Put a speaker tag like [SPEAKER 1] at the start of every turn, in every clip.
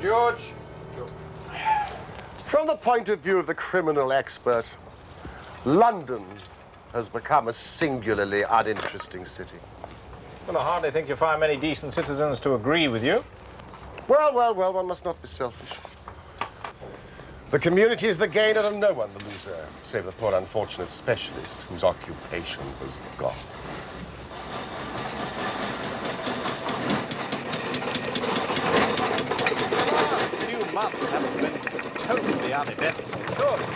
[SPEAKER 1] George. From the point of view of the criminal expert, London has become a singularly uninteresting city.
[SPEAKER 2] Well, I hardly think you'll find many decent citizens to agree with you.
[SPEAKER 1] Well, one must not be selfish. The community is the gainer and no one the loser, save the poor unfortunate specialist whose occupation was gone.
[SPEAKER 2] The last few months haven't been totally uneventful, surely.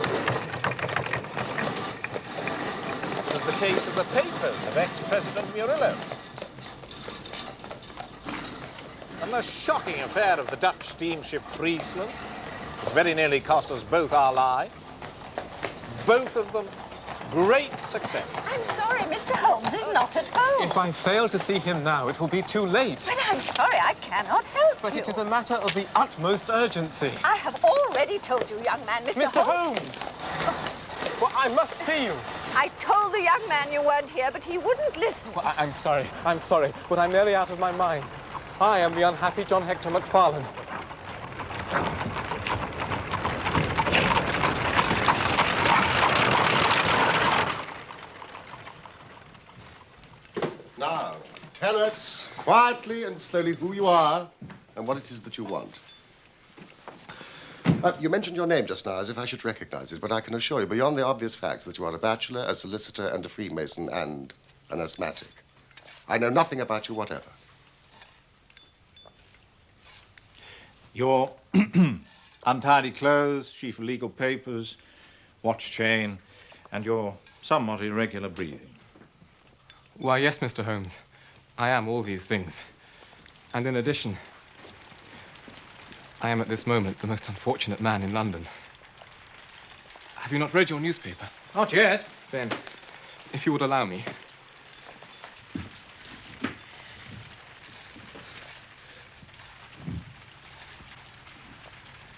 [SPEAKER 2] There's the case of the papers of ex-President Murillo. And the shocking affair of the Dutch steamship Friesland, which very nearly cost us both our lives. Both of them great success.
[SPEAKER 3] I'm sorry, Mr. Holmes is not at home.
[SPEAKER 4] If I fail to see him now, it will be too late.
[SPEAKER 3] But I'm sorry, I cannot help
[SPEAKER 4] But
[SPEAKER 3] you.
[SPEAKER 4] it is a matter of the utmost urgency.
[SPEAKER 3] I have already told you, young man,
[SPEAKER 4] Mr. Holmes! Well, I must see you.
[SPEAKER 3] I told the young man you weren't here, but he wouldn't listen.
[SPEAKER 4] Well, I'm sorry, but I'm nearly out of my mind. I am the unhappy John Hector MacFarlane.
[SPEAKER 1] Now, tell us quietly and slowly who you are and what it is that you want. You mentioned your name just now as if I should recognize it, but I can assure you, beyond the obvious facts, that you are a bachelor, a solicitor, and a Freemason, and an asthmatic. I know nothing about you whatever.
[SPEAKER 2] Your untidy clothes, sheaf of legal papers, watch chain, and your somewhat irregular breathing.
[SPEAKER 4] Why, yes, Mr. Holmes. I am all these things. And in addition, I am at this moment the most unfortunate man in London. Have you not read your newspaper?
[SPEAKER 2] Not yet.
[SPEAKER 4] Then, if you would allow me.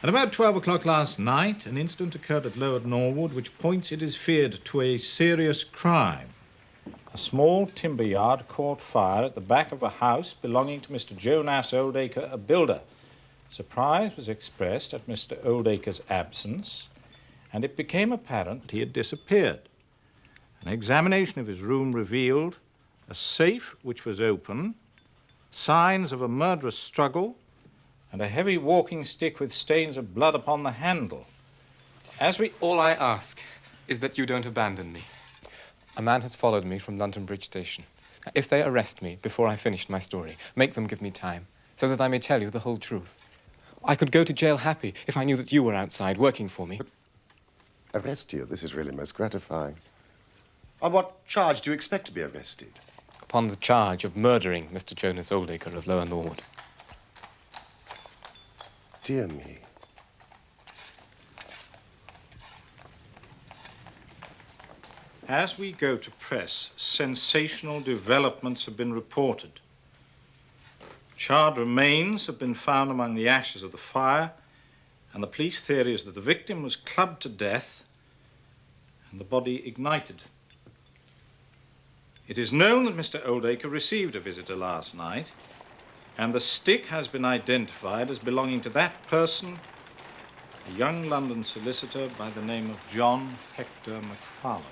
[SPEAKER 2] At about 12 o'clock last night, an incident occurred at Lower Norwood which points, it is feared, to a serious crime. A small timber yard caught fire at the back of a house belonging to Mr. Jonas Oldacre, a builder. Surprise was expressed at Mr. Oldacre's absence, and it became apparent that he had disappeared. An examination of his room revealed a safe which was open, signs of a murderous struggle, and a heavy walking stick with stains of blood upon the handle.
[SPEAKER 4] All I ask is that you don't abandon me. A man has followed me from London Bridge Station. If they arrest me before I finish my story, make them give me time, so that I may tell you the whole truth. I could go to jail happy if I knew that you were outside working for me.
[SPEAKER 1] Arrest you? This is really most gratifying. On what charge do you expect to be arrested?
[SPEAKER 4] Upon the charge of murdering Mr. Jonas Oldacre of Lower Norwood.
[SPEAKER 1] Dear me.
[SPEAKER 2] As we go to press, sensational developments have been reported. Charred remains have been found among the ashes of the fire, and the police theory is that the victim was clubbed to death and the body ignited. It is known that Mr. Oldacre received a visitor last night, and the stick has been identified as belonging to that person, a young London solicitor by the name of John Hector MacFarlane.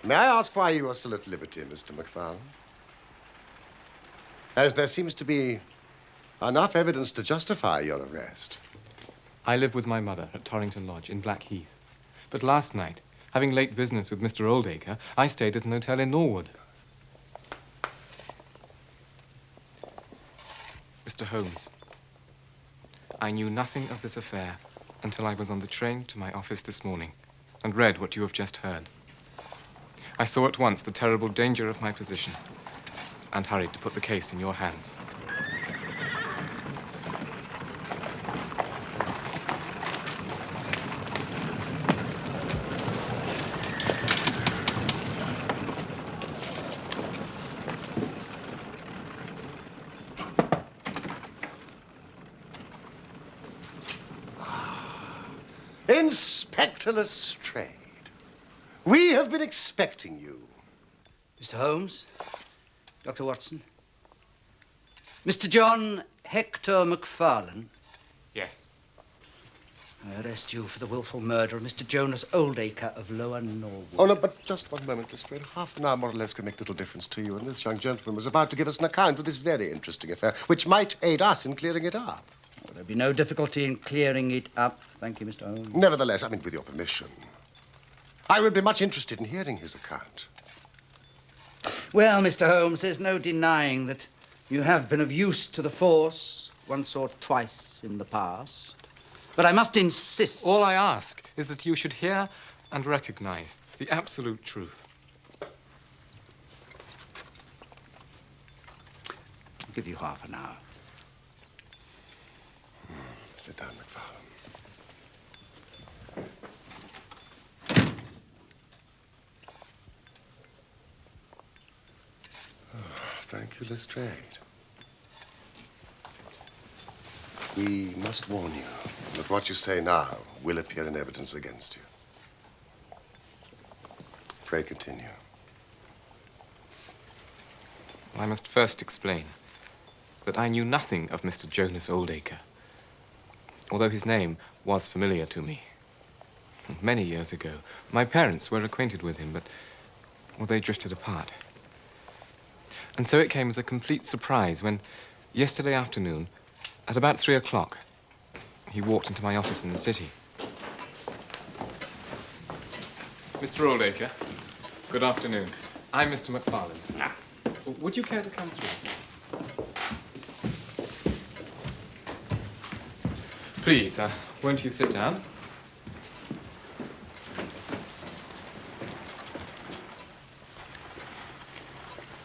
[SPEAKER 1] May I ask why you are still at liberty, Mr. MacFarlane? As there seems to be enough evidence to justify your arrest.
[SPEAKER 4] I live with my mother at Torrington Lodge in Blackheath. But last night, having late business with Mr. Oldacre, I stayed at an hotel in Norwood. Mr. Holmes, I knew nothing of this affair until I was on the train to my office this morning and read what you have just heard. I saw at once the terrible danger of my position and hurried to put the case in your hands.
[SPEAKER 1] Inspector Lestrade, we have been expecting you.
[SPEAKER 5] Mr. Holmes, Dr. Watson, Mr. John Hector MacFarlane.
[SPEAKER 4] Yes.
[SPEAKER 5] I arrest you for the willful murder of Mr. Jonas Oldacre of Lower Norwood.
[SPEAKER 1] Oh, no, but just one moment, Lestrade. Half an hour, more or less, can make little difference to you. And this young gentleman was about to give us an account of this very interesting affair, which might aid us in clearing it up.
[SPEAKER 5] Well, there'll be no difficulty in clearing it up. Thank you, Mr. Holmes.
[SPEAKER 1] Nevertheless, I mean, with your permission, I would be much interested in hearing his account.
[SPEAKER 5] Well, Mr. Holmes, there's no denying that you have been of use to the force once or twice in the past. But I must insist...
[SPEAKER 4] All I ask is that you should hear and recognize the absolute truth.
[SPEAKER 5] I'll give you half an hour.
[SPEAKER 1] Sit down, MacFarlane. Thank you, Lestrade. We must warn you that what you say now will appear in evidence against you. Pray continue.
[SPEAKER 4] Well, I must first explain that I knew nothing of Mr. Jonas Oldacre, although his name was familiar to me. Many years ago, my parents were acquainted with him, but well, they drifted apart. And so it came as a complete surprise when, yesterday afternoon, at about 3 o'clock, he walked into my office in the city. Mr. Oldacre, good afternoon. I'm Mr. MacFarlane. Would you care to come through? Please, won't you sit down?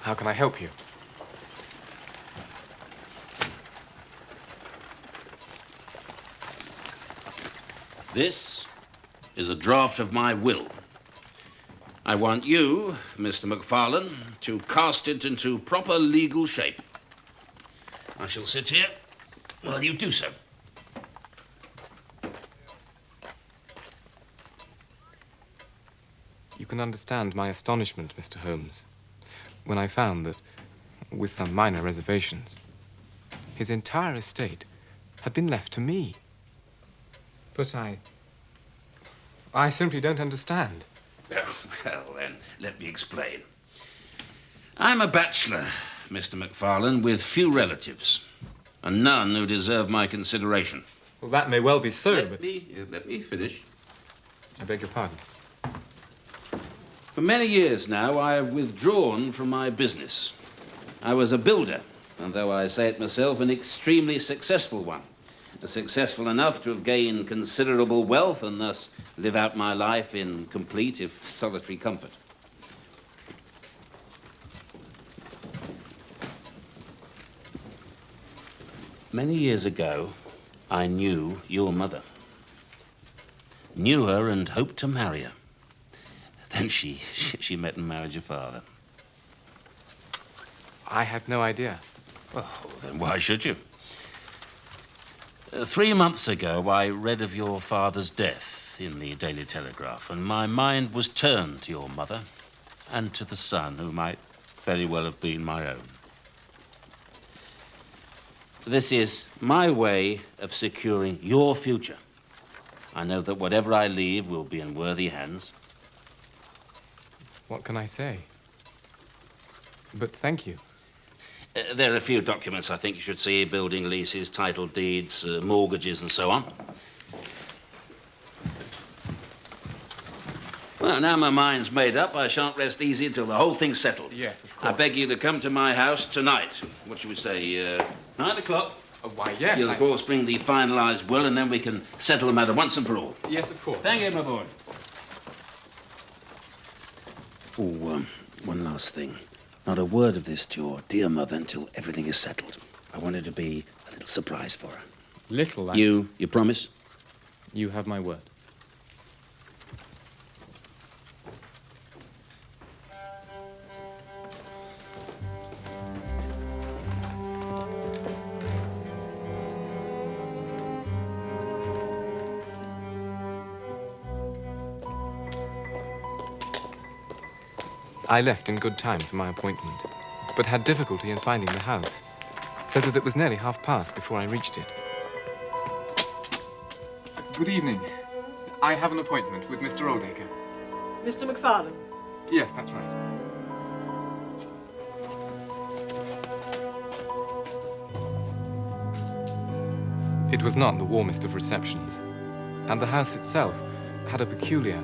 [SPEAKER 4] How can I help you?
[SPEAKER 6] This is a draft of my will. I want you, Mr. MacFarlane, to cast it into proper legal shape. I shall sit here while you do so.
[SPEAKER 4] You can understand my astonishment, Mr. Holmes, when I found that, with some minor reservations, his entire estate had been left to me. But I simply don't understand.
[SPEAKER 6] Oh, well, then, let me explain. I'm a bachelor, Mr. MacFarlane, with few relatives, and none who deserve my consideration.
[SPEAKER 4] Well, that may well be so,
[SPEAKER 6] Let me finish.
[SPEAKER 4] I beg your pardon.
[SPEAKER 6] For many years now, I have withdrawn from my business. I was a builder, and though I say it myself, an extremely successful one. Successful enough to have gained considerable wealth and thus live out my life in complete, if solitary, comfort. Many years ago, I knew your mother. Knew her and hoped to marry her. Then she met and married your father.
[SPEAKER 4] I had no idea.
[SPEAKER 6] Oh, then why should you? 3 months ago, I read of your father's death in the Daily Telegraph, and my mind was turned to your mother and to the son who might very well have been my own. This is my way of securing your future. I know that whatever I leave will be in worthy hands.
[SPEAKER 4] What can I say? But thank you.
[SPEAKER 6] There are a few documents I think you should see: building leases, title deeds, mortgages, and so on. Well, now my mind's made up, I shan't rest easy until the whole thing's settled.
[SPEAKER 4] Yes, of course.
[SPEAKER 6] I beg you to come to my house tonight. What should we say, 9 o'clock?
[SPEAKER 4] Why, yes.
[SPEAKER 6] You'll, of course, bring the finalised will, and then we can settle the matter once and for all.
[SPEAKER 4] Yes, of course.
[SPEAKER 6] Thank you, my boy. Oh, one last thing. Not a word of this to your dear mother until everything is settled. I want it to be a little surprise for her.
[SPEAKER 4] Little,
[SPEAKER 6] You promise?
[SPEAKER 4] You have my word. I left in good time for my appointment, but had difficulty in finding the house, so that it was nearly past before I reached it. Good evening. I have an appointment with Mr. Oldacre.
[SPEAKER 7] Mr. MacFarlane?
[SPEAKER 4] Yes, that's right. It was not the warmest of receptions, and the house itself had a peculiar,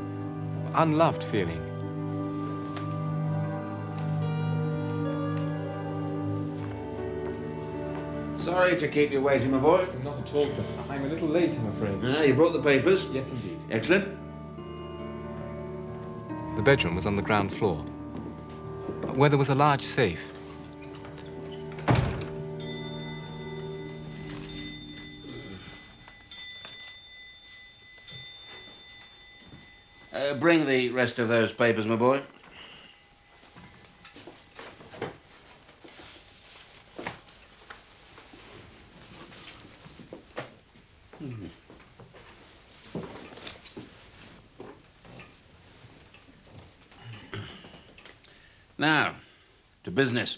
[SPEAKER 4] unloved feeling.
[SPEAKER 6] Sorry to keep you waiting, my boy.
[SPEAKER 4] Not at all, sir. I'm a little late, I'm afraid.
[SPEAKER 6] You brought the papers?
[SPEAKER 4] Yes, indeed.
[SPEAKER 6] Excellent.
[SPEAKER 4] The bedroom was on the ground floor, where there was a large safe.
[SPEAKER 6] Bring the rest of those papers, my boy. Now, to business.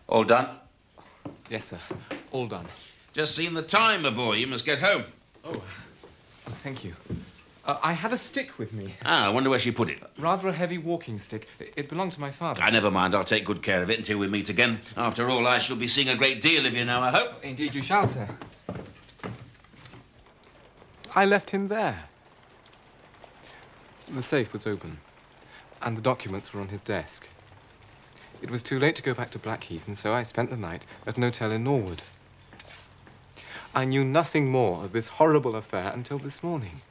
[SPEAKER 6] All done?
[SPEAKER 4] Yes, sir. All done.
[SPEAKER 6] Just seen the time, my boy. You must get home.
[SPEAKER 4] Oh, thank you. I had a stick with me.
[SPEAKER 6] I wonder where she put it.
[SPEAKER 4] Rather a heavy walking stick. It belonged to my father.
[SPEAKER 6] Never mind. I'll take good care of it until we meet again. After all, I shall be seeing a great deal of you now, I hope.
[SPEAKER 4] Indeed you shall, sir. I left him there. The safe was open, and the documents were on his desk. It was too late to go back to Blackheath, and so I spent the night at an hotel in Norwood. I knew nothing more of this horrible affair until this morning.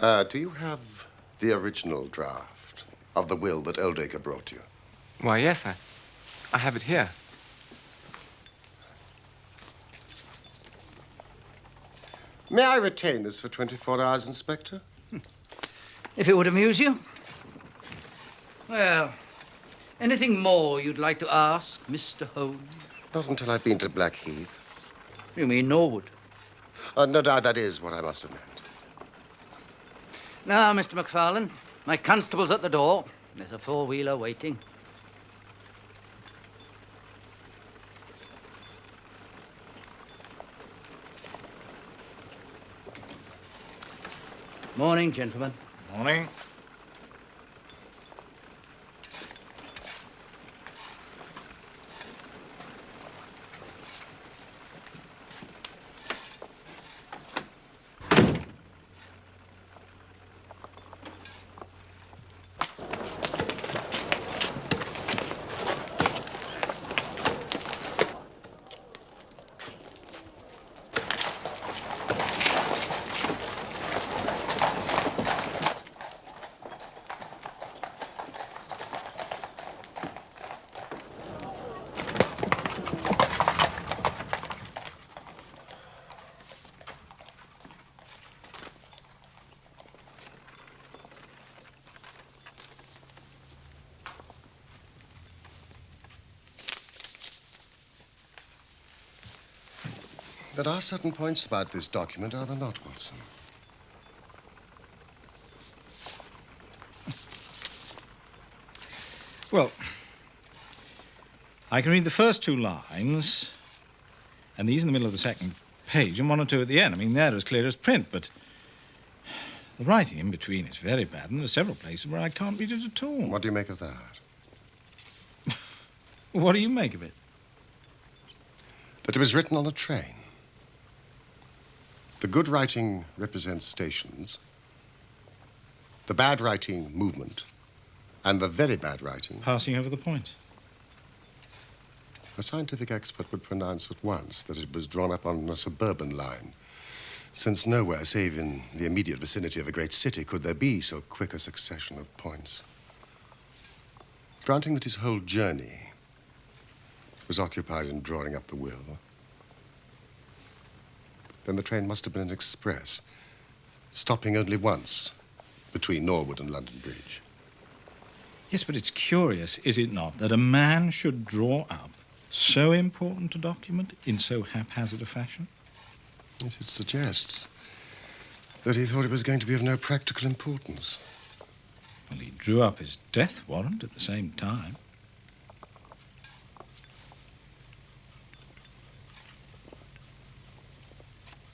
[SPEAKER 1] Do you have the original draft of the will that Oldacre brought you?
[SPEAKER 4] Why, yes, I have it here.
[SPEAKER 1] May I retain this for 24 hours, Inspector?
[SPEAKER 5] If it would amuse you. Well, anything more you'd like to ask, Mr. Holmes?
[SPEAKER 1] Not until I've been to Blackheath.
[SPEAKER 5] You mean Norwood?
[SPEAKER 1] No doubt that is what I must have meant.
[SPEAKER 5] Now, Mr. McFarlane, my constable's at the door. There's a four-wheeler waiting. Morning, gentlemen.
[SPEAKER 2] Morning.
[SPEAKER 1] There are certain points about this document, are there not, Watson?
[SPEAKER 2] Well, I can read the first two lines, and these in the middle of the second page, and one or two at the end. I mean, they're as clear as print, but the writing in between is very bad, and there are several places where I can't read it at all.
[SPEAKER 1] What do you make of that?
[SPEAKER 2] What do you make of it?
[SPEAKER 1] That it was written on a train. The good writing represents stations, the bad writing movement, and the very bad writing...
[SPEAKER 2] Passing over the points.
[SPEAKER 1] A scientific expert would pronounce at once that it was drawn up on a suburban line, since nowhere, save in the immediate vicinity of a great city, could there be so quick a succession of points. Granting that his whole journey was occupied in drawing up the will, then the train must have been an express, stopping only once between Norwood and London Bridge.
[SPEAKER 2] Yes, but it's curious, is it not, that a man should draw up so important a document in so haphazard a fashion?
[SPEAKER 1] Yes, it suggests that he thought it was going to be of no practical importance.
[SPEAKER 2] Well, he drew up his death warrant at the same time.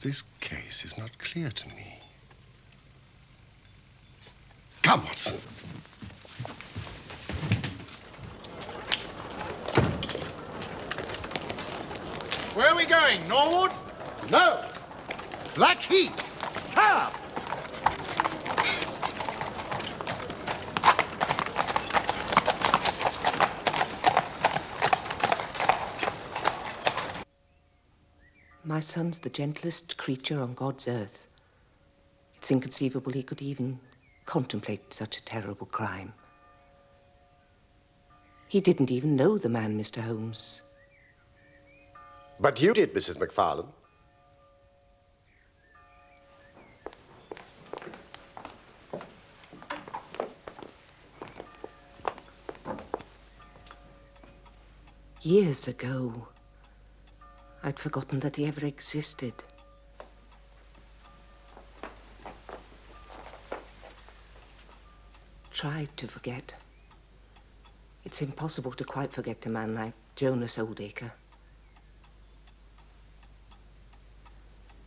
[SPEAKER 1] This case is not clear to me. Come, Watson.
[SPEAKER 2] Where are we going, Norwood?
[SPEAKER 1] No! Blackheath! Come!
[SPEAKER 8] My son's the gentlest creature on God's earth. It's inconceivable he could even contemplate such a terrible crime. He didn't even know the man, Mr. Holmes.
[SPEAKER 1] But you did, Mrs. McFarlane.
[SPEAKER 8] Years ago, I'd forgotten that he ever existed. Tried to forget. It's impossible to quite forget a man like Jonas Oldacre.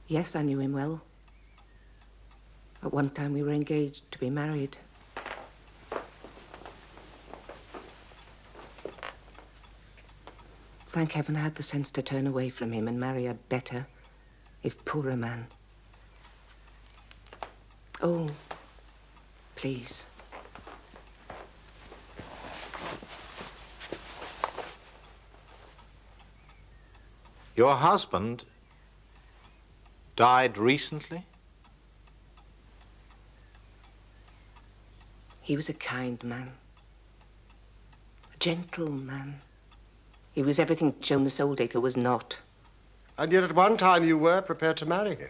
[SPEAKER 8] Yes, I knew him well. At one time we were engaged to be married. Thank heaven I had the sense to turn away from him and marry a better, if poorer man. Oh, please.
[SPEAKER 2] Your husband died recently?
[SPEAKER 8] He was a kind man. A gentle man. He was everything Jonas Oldacre was not.
[SPEAKER 1] And yet at one time you were prepared to marry him.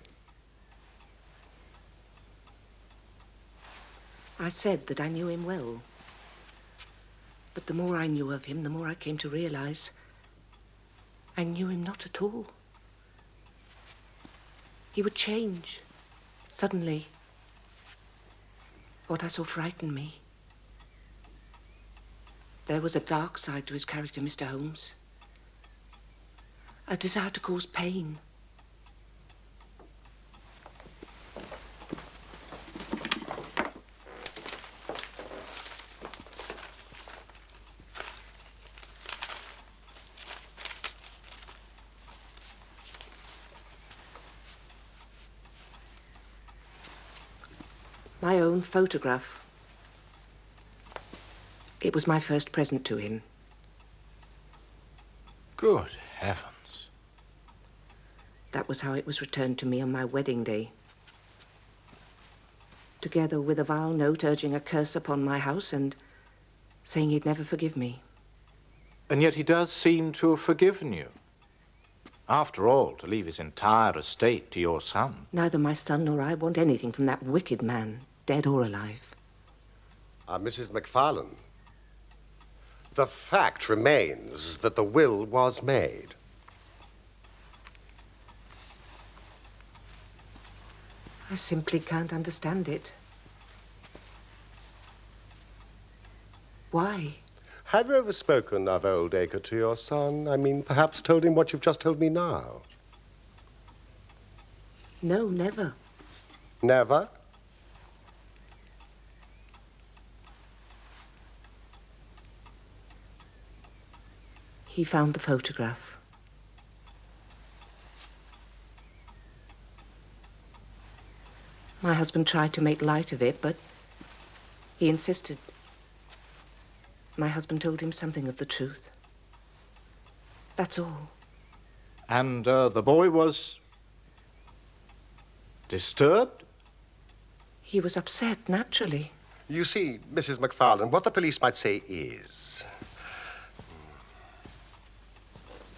[SPEAKER 8] I said that I knew him well. But the more I knew of him, the more I came to realize I knew him not at all. He would change, suddenly. What I saw frightened me. There was a dark side to his character, Mr. Holmes. A desire to cause pain. My own photograph. It was my first present to him.
[SPEAKER 2] Good heavens.
[SPEAKER 8] That was how it was returned to me on my wedding day. Together with a vile note urging a curse upon my house and saying he'd never forgive me.
[SPEAKER 2] And yet he does seem to have forgiven you. After all, to leave his entire estate to your son.
[SPEAKER 8] Neither my son nor I want anything from that wicked man, dead or alive.
[SPEAKER 1] Mrs. McFarlane, the fact remains that the will was made.
[SPEAKER 8] I simply can't understand it. Why?
[SPEAKER 1] Have you ever spoken of Oldacre to your son? I mean, perhaps told him what you've just told me now?
[SPEAKER 8] No, never.
[SPEAKER 1] Never?
[SPEAKER 8] He found the photograph. My husband tried to make light of it, but he insisted. My husband told him something of the truth. That's all.
[SPEAKER 2] And the boy was disturbed?
[SPEAKER 8] He was upset, naturally.
[SPEAKER 1] You see, Mrs. McFarlane, what the police might say is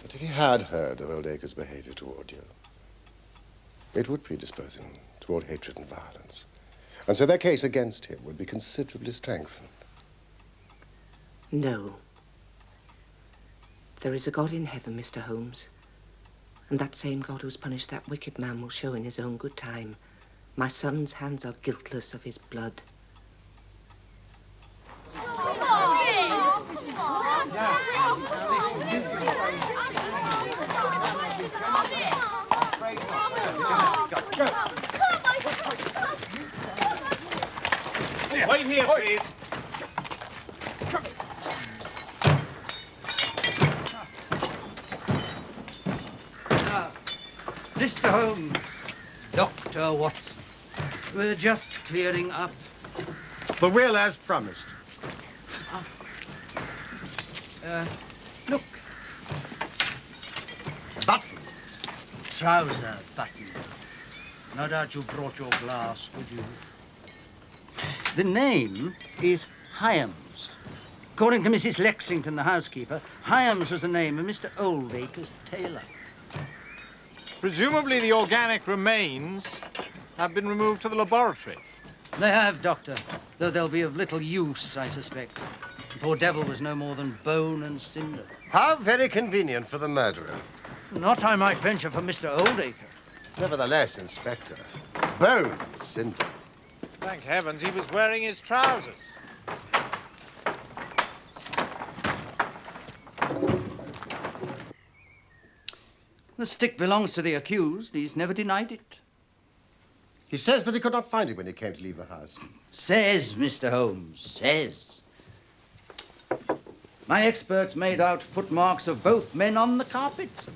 [SPEAKER 1] that if he had heard of Oldacre's behavior toward you, it would predispose him toward hatred and violence. And so their case against him would be considerably strengthened.
[SPEAKER 8] No. There is a God in heaven, Mr. Holmes. And that same God who's punished that wicked man will show in his own good time. My son's hands are guiltless of his blood.
[SPEAKER 2] Wait here, please.
[SPEAKER 5] Mr. Holmes, Dr. Watson, we're just clearing up.
[SPEAKER 1] The will as promised.
[SPEAKER 5] Look. Buttons. Trouser buttons. No doubt you brought your glass with you. The name is Hyams. According to Mrs. Lexington, the housekeeper, Hyams was the name of Mr. Oldacre's tailor.
[SPEAKER 2] Presumably the organic remains have been removed to the laboratory.
[SPEAKER 5] They have, Doctor, though they'll be of little use, I suspect. The poor devil was no more than bone and cinder.
[SPEAKER 1] How very convenient for the murderer.
[SPEAKER 5] Not, I might venture, for Mr. Oldacre.
[SPEAKER 1] Nevertheless, Inspector, bone and cinder.
[SPEAKER 2] Thank heavens he was wearing his trousers.
[SPEAKER 5] The stick belongs to the accused. He's never denied it.
[SPEAKER 1] He says that he could not find it when he came to leave the house.
[SPEAKER 5] Says, Mr. Holmes, says. My experts made out footmarks of both men on the carpet.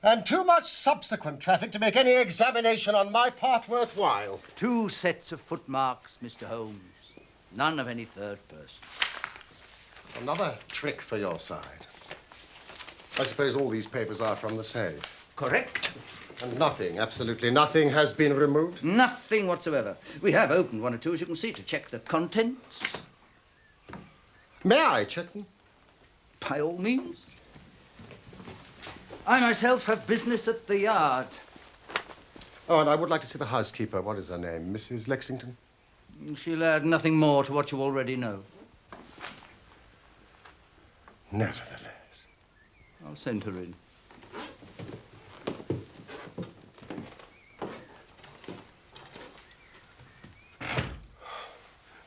[SPEAKER 1] And too much subsequent traffic to make any examination on my part worthwhile.
[SPEAKER 5] 2 sets of footmarks, Mr. Holmes. None of any third person.
[SPEAKER 1] Another trick for your side. I suppose all these papers are from the safe.
[SPEAKER 5] Correct.
[SPEAKER 1] And nothing, absolutely nothing has been removed?
[SPEAKER 5] Nothing whatsoever. We have opened one or two, as you can see, to check the contents.
[SPEAKER 1] May I check them?
[SPEAKER 5] By all means. I myself have business at the yard.
[SPEAKER 1] Oh, and I would like to see the housekeeper. What is her name? Mrs. Lexington?
[SPEAKER 5] She'll add nothing more to what you already know.
[SPEAKER 1] Nevertheless.
[SPEAKER 5] I'll send her in.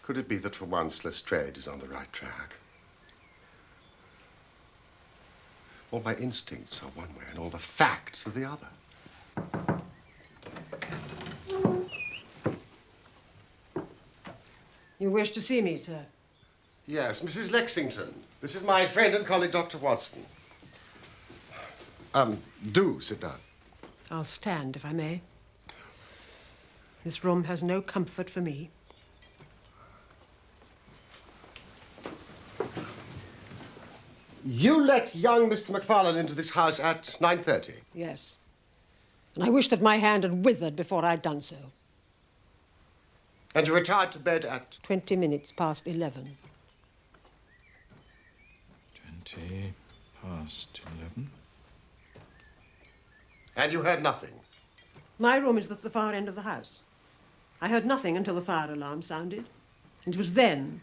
[SPEAKER 1] Could it be that for once Lestrade is on the right track? All my instincts are one way and all the facts are the other.
[SPEAKER 7] You wish to see me, sir?
[SPEAKER 1] Yes, Mrs. Lexington. This is my friend and colleague, Dr. Watson. Do sit down.
[SPEAKER 7] I'll stand, if I may. This room has no comfort for me.
[SPEAKER 1] You let young Mr. MacFarlane into this house at 9:30?
[SPEAKER 7] Yes. And I wish that my hand had withered before I'd done so.
[SPEAKER 1] And you retired to bed at?
[SPEAKER 7] 20 minutes past 11.
[SPEAKER 2] 20 past 11.
[SPEAKER 1] And you heard nothing?
[SPEAKER 7] My room is at the far end of the house. I heard nothing until the fire alarm sounded. And it was then,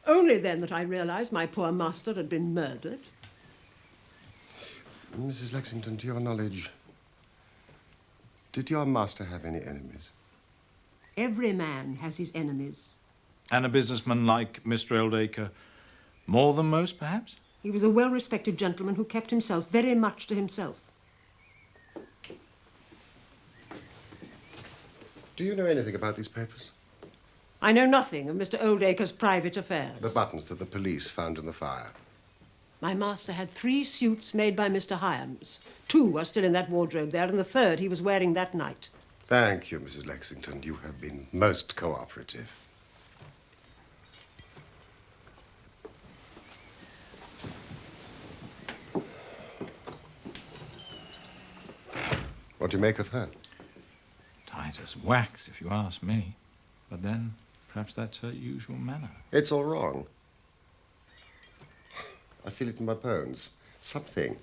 [SPEAKER 7] only then, that I realized my poor master had been murdered.
[SPEAKER 1] Mrs. Lexington, to your knowledge, did your master have any enemies?
[SPEAKER 7] Every man has his enemies.
[SPEAKER 2] And a businessman like Mr. Oldacre, more than most, perhaps?
[SPEAKER 7] He was a well-respected gentleman who kept himself very much to himself.
[SPEAKER 1] Do you know anything about these papers?
[SPEAKER 7] I know nothing of Mr. Oldacre's private affairs.
[SPEAKER 1] The buttons that the police found in the fire.
[SPEAKER 7] My master had 3 suits made by Mr. Holmes. 2 are still in that wardrobe there, and the 3rd he was wearing that night.
[SPEAKER 1] Thank you, Mrs. Lexington. You have been most cooperative. What do you make of her?
[SPEAKER 2] Tight as wax, if you ask me. But then, perhaps that's her usual manner.
[SPEAKER 1] It's all wrong. I feel it in my bones. Something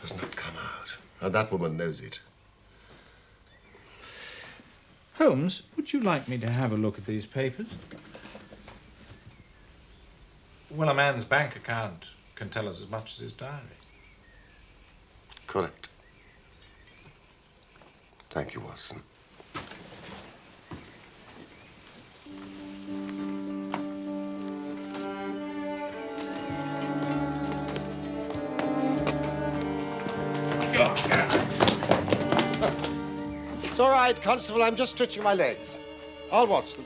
[SPEAKER 1] has not come out. And that woman knows it.
[SPEAKER 2] Holmes, would you like me to have a look at these papers? Well, a man's bank account can tell us as much as his diary.
[SPEAKER 1] Correct. Thank you, Watson. It's all right, Constable. I'm just stretching my legs. I'll watch them.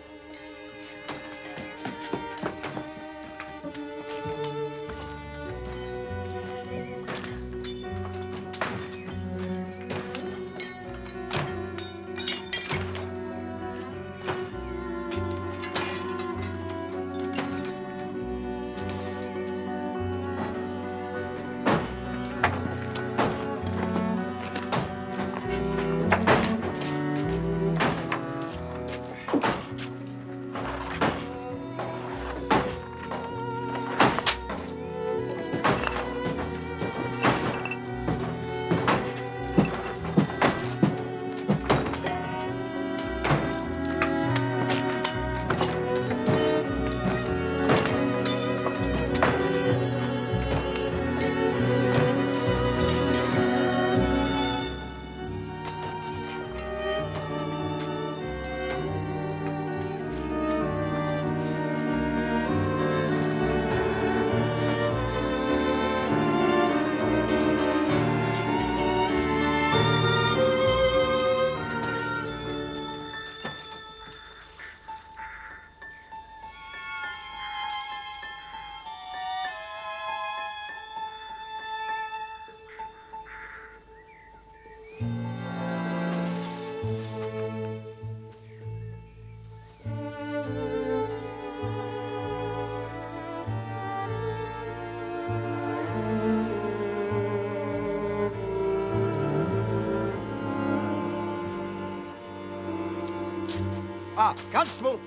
[SPEAKER 1] Ah, Constable!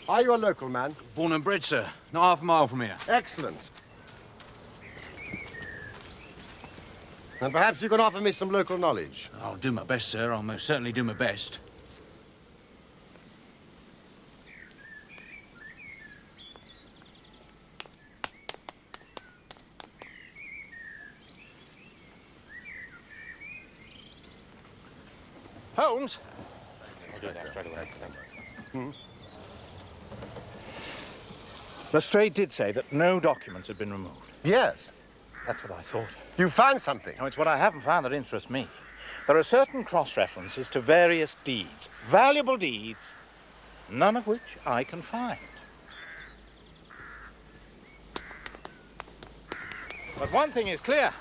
[SPEAKER 1] Are you a local man?
[SPEAKER 9] Born and bred, sir. Not half a mile from here.
[SPEAKER 1] Excellent. And perhaps you can offer me some local knowledge.
[SPEAKER 9] I'll do my best, sir. I'll most certainly do my best. Holmes?
[SPEAKER 2] I'll do that straight away.
[SPEAKER 1] Hmm?
[SPEAKER 2] Lestrade did say that no documents had been removed.
[SPEAKER 1] Yes.
[SPEAKER 2] That's what I thought.
[SPEAKER 1] You found something?
[SPEAKER 2] No, it's what I haven't found that interests me. There are certain cross-references to various deeds, valuable deeds, none of which I can find. But one thing is clear.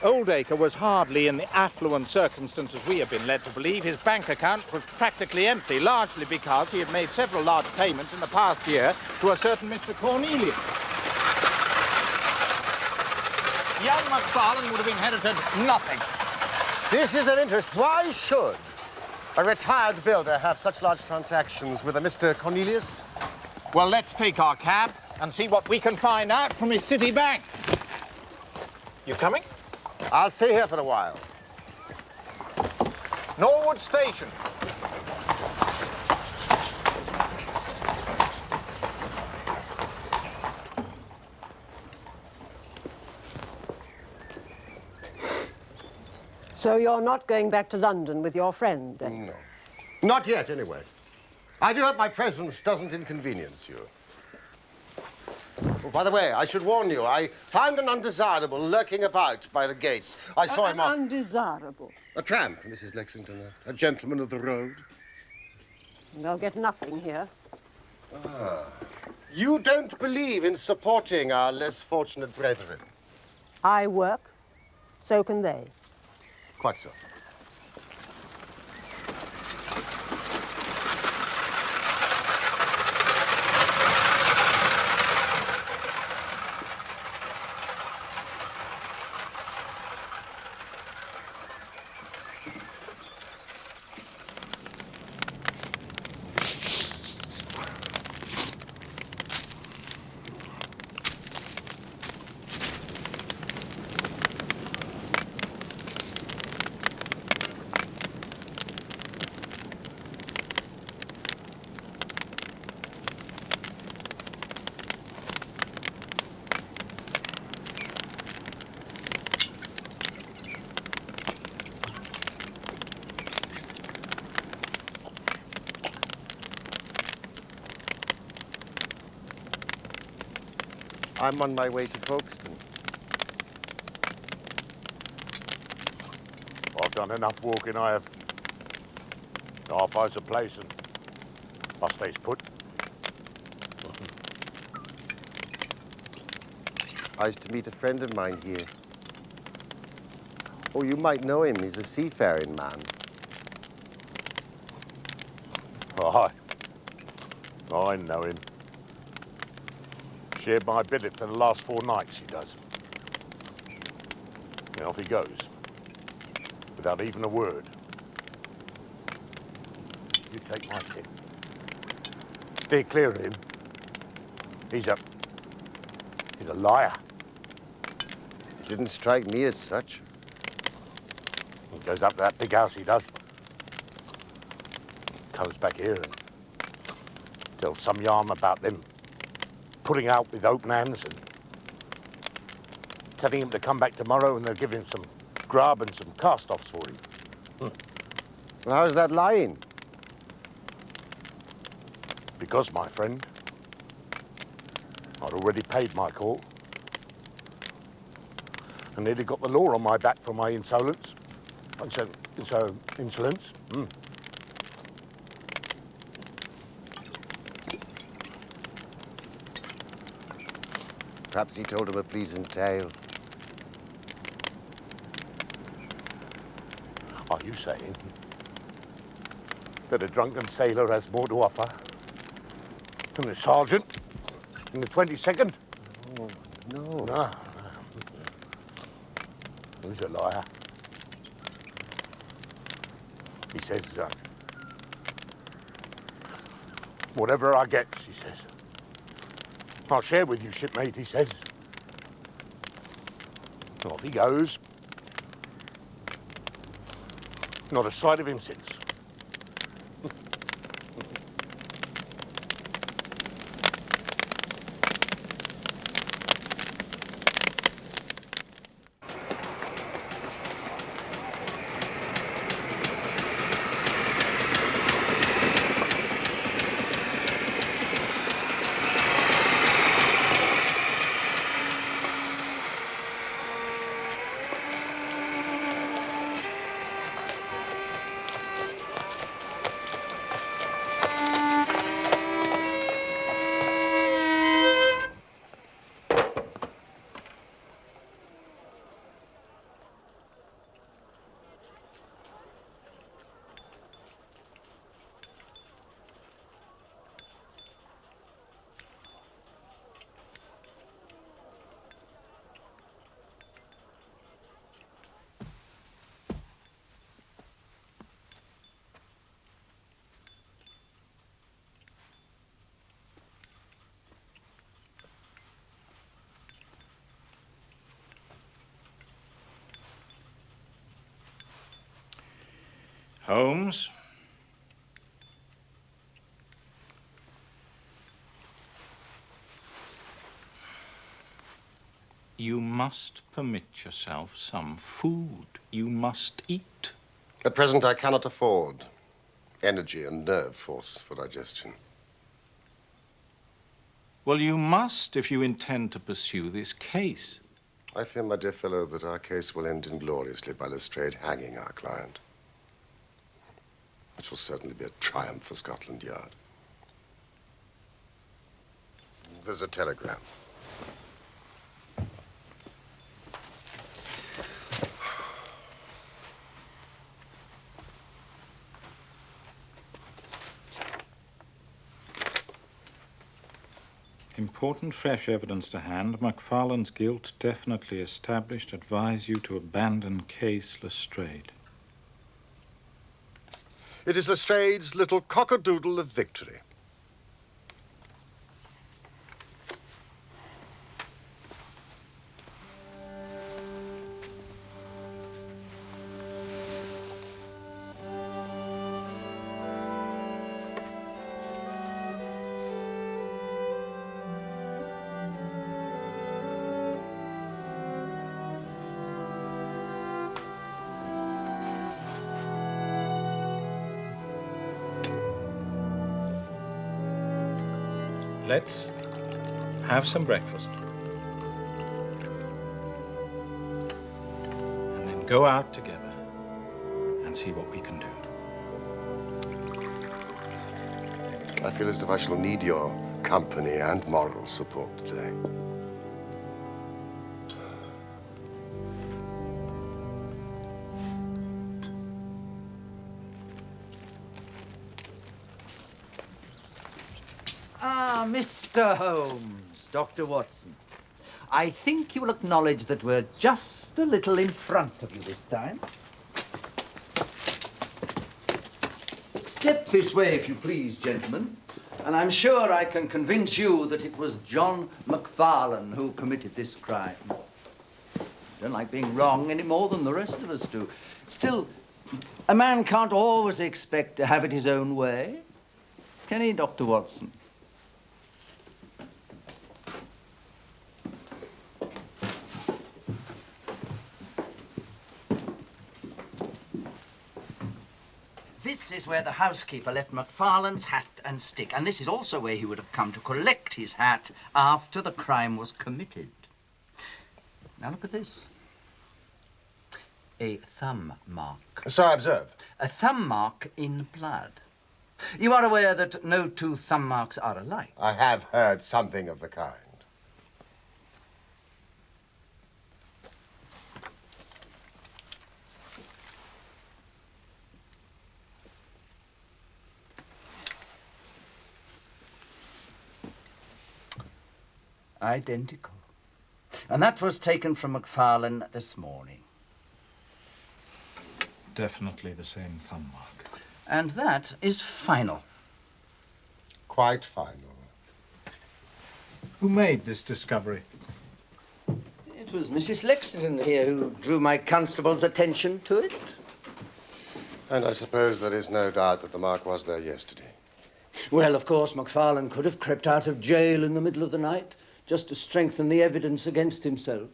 [SPEAKER 2] Oldacre was hardly in the affluent circumstances we have been led to believe. His bank account was practically empty, largely because he had made several large payments in the past year to a certain Mr. Cornelius. Young MacFarlane would have inherited nothing.
[SPEAKER 1] This is of interest. Why should a retired builder have such large transactions with a Mr. Cornelius?
[SPEAKER 2] Well, let's take our cab and see what we can find out from his city bank. You coming?
[SPEAKER 1] I'll stay here for a while.
[SPEAKER 2] Norwood Station.
[SPEAKER 7] So you're not going back to London with your friend, then?
[SPEAKER 1] No. Not yet, anyway. I do hope my presence doesn't inconvenience you. Oh, by the way, I should warn you, I found an undesirable lurking about by the gates. I saw him off...
[SPEAKER 7] Undesirable?
[SPEAKER 1] A tramp, Mrs. Lexington, a gentleman of the road.
[SPEAKER 7] They'll get nothing here.
[SPEAKER 1] Ah. You don't believe in supporting our less fortunate brethren?
[SPEAKER 7] I work, so can they.
[SPEAKER 1] Quite so. I'm on my way to Folkestone.
[SPEAKER 10] I've done enough walking, I have. I'll find a place and I'll stay put.
[SPEAKER 1] I used to meet a friend of mine here. Oh, you might know him. He's a seafaring man.
[SPEAKER 10] Aye. I know him. Shared my billet for the last 4 nights, he does. And off he goes, without even a word. You take my tip. Steer clear of him. He's a liar.
[SPEAKER 1] It didn't strike me as such.
[SPEAKER 10] He goes up to that big house, he does. Comes back here and tells some yarn about them putting out with open hands and telling him to come back tomorrow and they'll give him some grub and some cast-offs for him.
[SPEAKER 1] Well, how's that lying?
[SPEAKER 10] Because, my friend, I'd already paid my call and nearly got the law on my back for my insolence. Insolence.
[SPEAKER 1] Perhaps he told him a pleasing tale.
[SPEAKER 10] Are you saying that a drunken sailor has more to offer than the sergeant in the 22nd?
[SPEAKER 1] Oh, no.
[SPEAKER 10] No. He's a liar. He says, whatever I get, he says, I'll share with you, shipmate, he says. Off he goes. Not a sight of him since.
[SPEAKER 2] Holmes. You must permit yourself some food. You must eat.
[SPEAKER 1] At present, I cannot afford energy and nerve force for digestion.
[SPEAKER 2] Well, you must if you intend to pursue this case.
[SPEAKER 1] I fear, my dear fellow, that our case will end ingloriously by Lestrade hanging our client. Which will certainly be a triumph for Scotland Yard. There's a telegram.
[SPEAKER 2] Important fresh evidence to hand. MacFarlane's guilt definitely established. Advise you to abandon case Lestrade.
[SPEAKER 1] It is Lestrade's little cockadoodle of victory.
[SPEAKER 2] Let's have some breakfast. And then go out together and see what we can do.
[SPEAKER 1] I feel as if I shall need your company and moral support today.
[SPEAKER 5] Mr. Holmes, Dr. Watson, I think you will acknowledge that we're just a little in front of you this time. Step this way, if you please, gentlemen, and I'm sure I can convince you that it was John MacFarlane who committed this crime. I don't like being wrong any more than the rest of us do. Still, a man can't always expect to have it his own way, can he, Dr. Watson? This is where the housekeeper left MacFarlane's hat and stick, and this is also where he would have come to collect his hat after the crime was committed. Now look at this. A thumb mark.
[SPEAKER 1] So I observe.
[SPEAKER 5] A thumb mark in blood. You are aware that no two thumb marks are alike.
[SPEAKER 1] I have heard something of the kind.
[SPEAKER 5] Identical. And that was taken from MacFarlane this morning.
[SPEAKER 2] Definitely the same thumb mark.
[SPEAKER 5] And that is final.
[SPEAKER 1] Quite final.
[SPEAKER 2] Who made this discovery?
[SPEAKER 5] It was Mrs. Lexington here who drew my constable's attention to it.
[SPEAKER 1] And I suppose there is no doubt that the mark was there yesterday.
[SPEAKER 5] Well, of course, MacFarlane could have crept out of jail in the middle of the night just to strengthen the evidence against himself.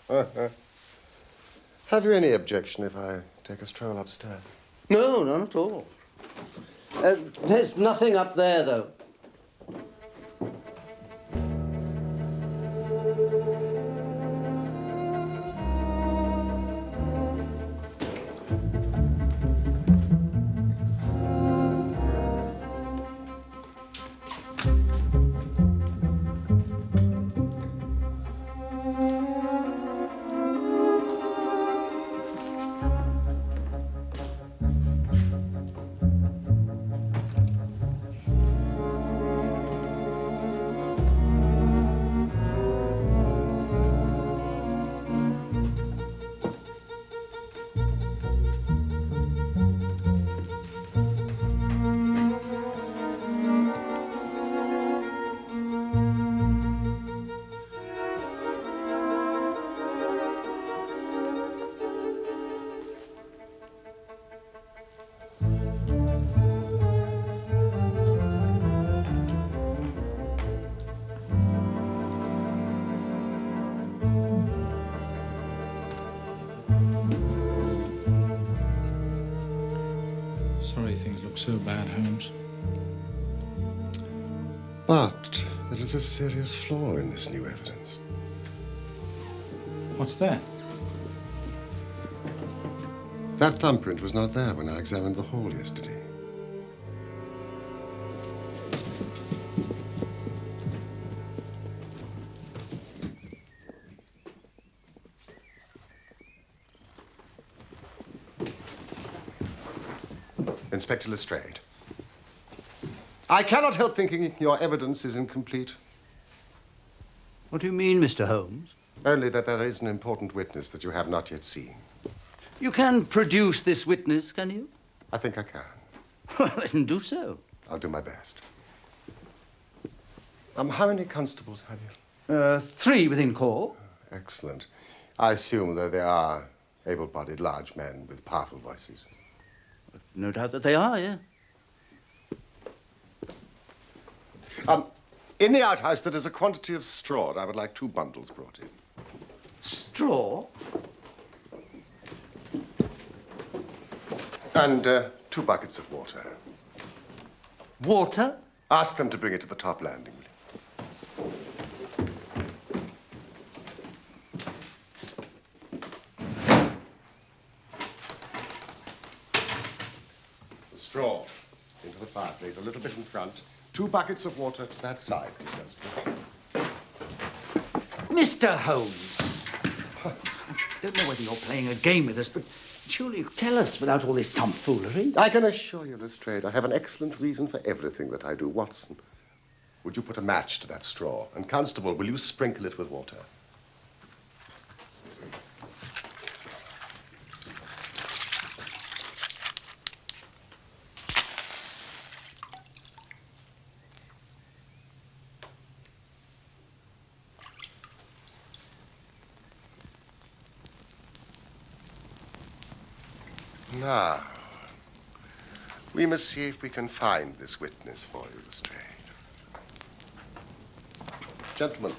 [SPEAKER 1] Have you any objection if I take a stroll upstairs?
[SPEAKER 5] No, none at all. There's nothing up there, though.
[SPEAKER 2] Sorry things look so bad, Holmes.
[SPEAKER 1] But there is a serious flaw in this new evidence.
[SPEAKER 2] What's that?
[SPEAKER 1] That thumbprint was not there when I examined the hall yesterday. Inspector Lestrade, I cannot help thinking your evidence is incomplete.
[SPEAKER 5] What do you mean, Mr. Holmes?
[SPEAKER 1] Only that there is an important witness that you have not yet seen.
[SPEAKER 5] You can produce this witness, can you?
[SPEAKER 1] I think I can.
[SPEAKER 5] Well, then do so.
[SPEAKER 1] I'll do my best. How many constables have you?
[SPEAKER 5] 3 within call.
[SPEAKER 1] Excellent. I assume that they are able-bodied, large men with powerful voices.
[SPEAKER 5] No doubt that they are, yeah.
[SPEAKER 1] In the outhouse, there is a quantity of straw. I would like 2 bundles brought in.
[SPEAKER 5] Straw?
[SPEAKER 1] And 2 buckets of water.
[SPEAKER 5] Water?
[SPEAKER 1] Ask them to bring it to the top landing, will you? The straw into the fireplace, a little bit in front. 2 buckets of water to that side, please,
[SPEAKER 5] Mr. Holmes. I don't know whether you're playing a game with us, but surely you tell us without all this tomfoolery.
[SPEAKER 1] I can assure you, Lestrade, I have an excellent reason for everything that I do. Watson, would you put a match to that straw? And Constable, will you sprinkle it with water? Now, we must see if we can find this witness for you, Lestrade. Gentlemen.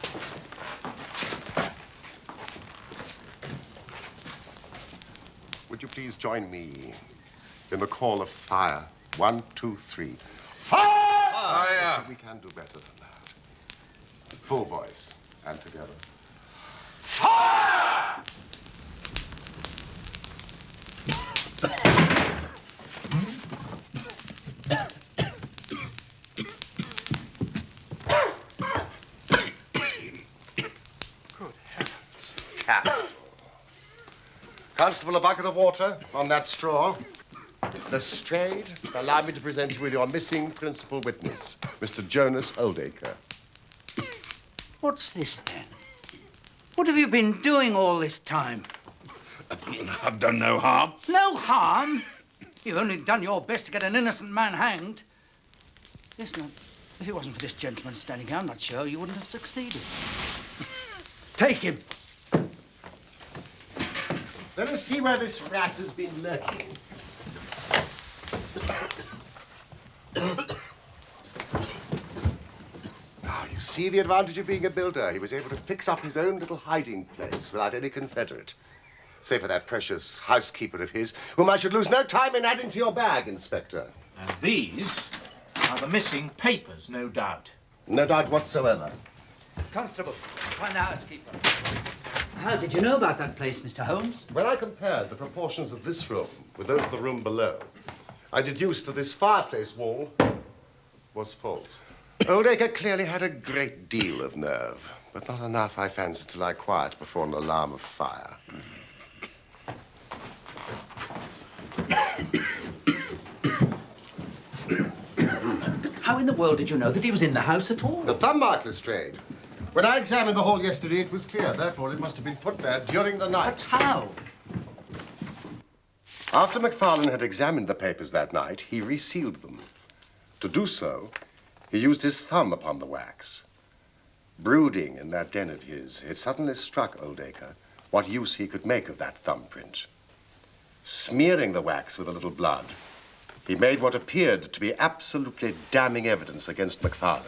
[SPEAKER 1] Would you please join me in the call of fire? 1, 2, 3. Fire!
[SPEAKER 9] Fire!
[SPEAKER 1] We can do better than that. Full voice and together.
[SPEAKER 9] Fire!
[SPEAKER 1] Constable, a bucket of water on that straw. Lestrade, allow me to present you with your missing principal witness, Mr. Jonas Oldacre.
[SPEAKER 5] What's this, then? What have you been doing all this time?
[SPEAKER 10] I've done no harm.
[SPEAKER 5] No harm? You've only done your best to get an innocent man hanged. Yes, now, if it wasn't for this gentleman standing here, I'm not sure you wouldn't have succeeded. Take him.
[SPEAKER 1] Let us see where this rat has been lurking. Now, you see the advantage of being a builder. He was able to fix up his own little hiding place without any confederate. Save for that precious housekeeper of his, whom I should lose no time in adding to your bag, Inspector.
[SPEAKER 2] And these are the missing papers, no doubt.
[SPEAKER 1] No doubt whatsoever.
[SPEAKER 5] Constable, find the housekeeper. How did you know about that place, Mr. Holmes?
[SPEAKER 1] When I compared the proportions of this room with those of the room below, I deduced that this fireplace wall was false. Oldacre clearly had a great deal of nerve, but not enough, I fancy, to lie quiet before an alarm of fire.
[SPEAKER 5] How in the world did you know that he was in the house at all?
[SPEAKER 1] The thumb mark, Lestrade. When I examined the hall yesterday, it was clear. Therefore, it must have been put there during the night.
[SPEAKER 5] But how?
[SPEAKER 1] After MacFarlane had examined the papers that night, he resealed them. To do so, he used his thumb upon the wax. Brooding in that den of his, it suddenly struck Oldacre what use he could make of that thumbprint. Smearing the wax with a little blood, he made what appeared to be absolutely damning evidence against MacFarlane.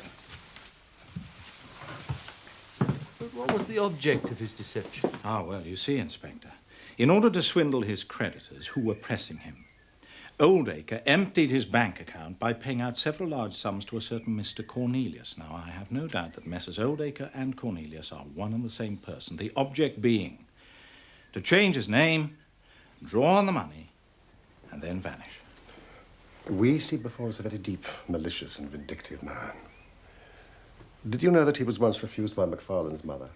[SPEAKER 9] But what was the object of his deception?
[SPEAKER 2] Ah, well, you see, Inspector, in order to swindle his creditors who were pressing him, Oldacre emptied his bank account by paying out several large sums to a certain Mr. Cornelius. Now, I have no doubt that Messrs. Oldacre and Cornelius are one and the same person, the object being to change his name, draw on the money, and then vanish.
[SPEAKER 1] We see before us a very deep, malicious and vindictive man. Did you know that he was once refused by MacFarlane's mother?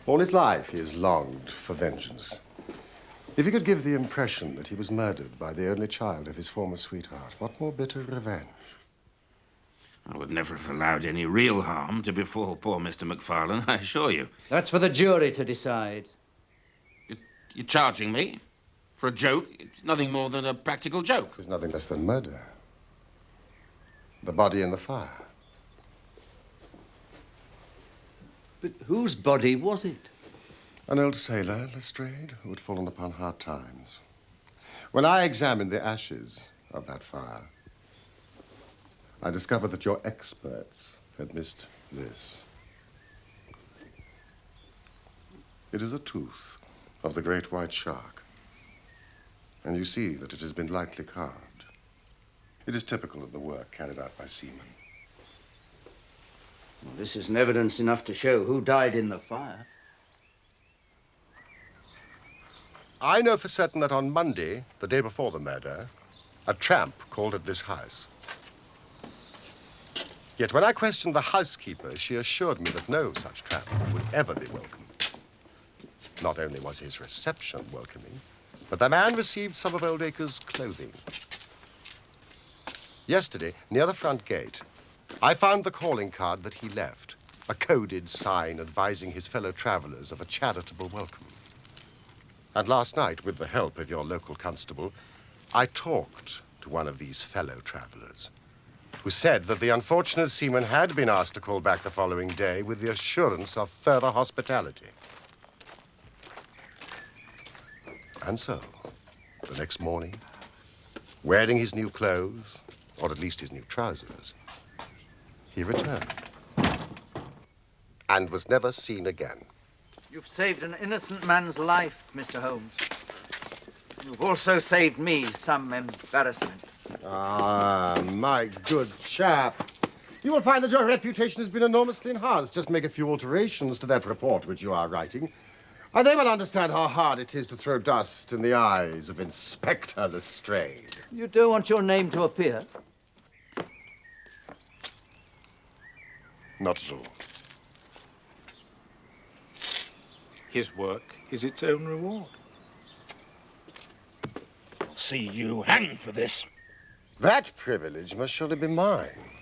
[SPEAKER 1] All his life he has longed for vengeance. If he could give the impression that he was murdered by the only child of his former sweetheart, what more bitter revenge?
[SPEAKER 6] I would never have allowed any real harm to befall poor Mr. MacFarlane, I assure you.
[SPEAKER 5] That's for the jury to decide.
[SPEAKER 6] You're charging me? For a joke? It's nothing more than a practical joke.
[SPEAKER 1] It was nothing less than murder. The body in the fire.
[SPEAKER 5] But whose body was it?
[SPEAKER 1] An old sailor, Lestrade, who had fallen upon hard times. When I examined the ashes of that fire, I discovered that your experts had missed this. It is a tooth of the great white shark. And you see that it has been lightly carved. It is typical of the work carried out by seamen.
[SPEAKER 5] Well, this isn't evidence enough to show who died in the fire.
[SPEAKER 1] I know for certain that on Monday, the day before the murder, a tramp called at this house. Yet when I questioned the housekeeper, she assured me that no such tramp would ever be welcome. Not only was his reception welcoming, but the man received some of Oldacre's clothing. Yesterday, near the front gate, I found the calling card that he left, a coded sign advising his fellow travelers of a charitable welcome. And last night, with the help of your local constable, I talked to one of these fellow travelers, who said that the unfortunate seaman had been asked to call back the following day with the assurance of further hospitality. And so, the next morning, wearing his new clothes, or at least his new trousers, he returned and was never seen again.
[SPEAKER 5] You've saved an innocent man's life, Mr. Holmes. You've also saved me some embarrassment.
[SPEAKER 1] Ah, my good chap. You will find that your reputation has been enormously enhanced. Just make a few alterations to that report which you are writing, and they will understand how hard it is to throw dust in the eyes of Inspector Lestrade.
[SPEAKER 5] You don't want your name to appear?
[SPEAKER 1] Not at all.
[SPEAKER 2] His work is its own reward.
[SPEAKER 10] See you hanged for this.
[SPEAKER 1] That privilege must surely be mine.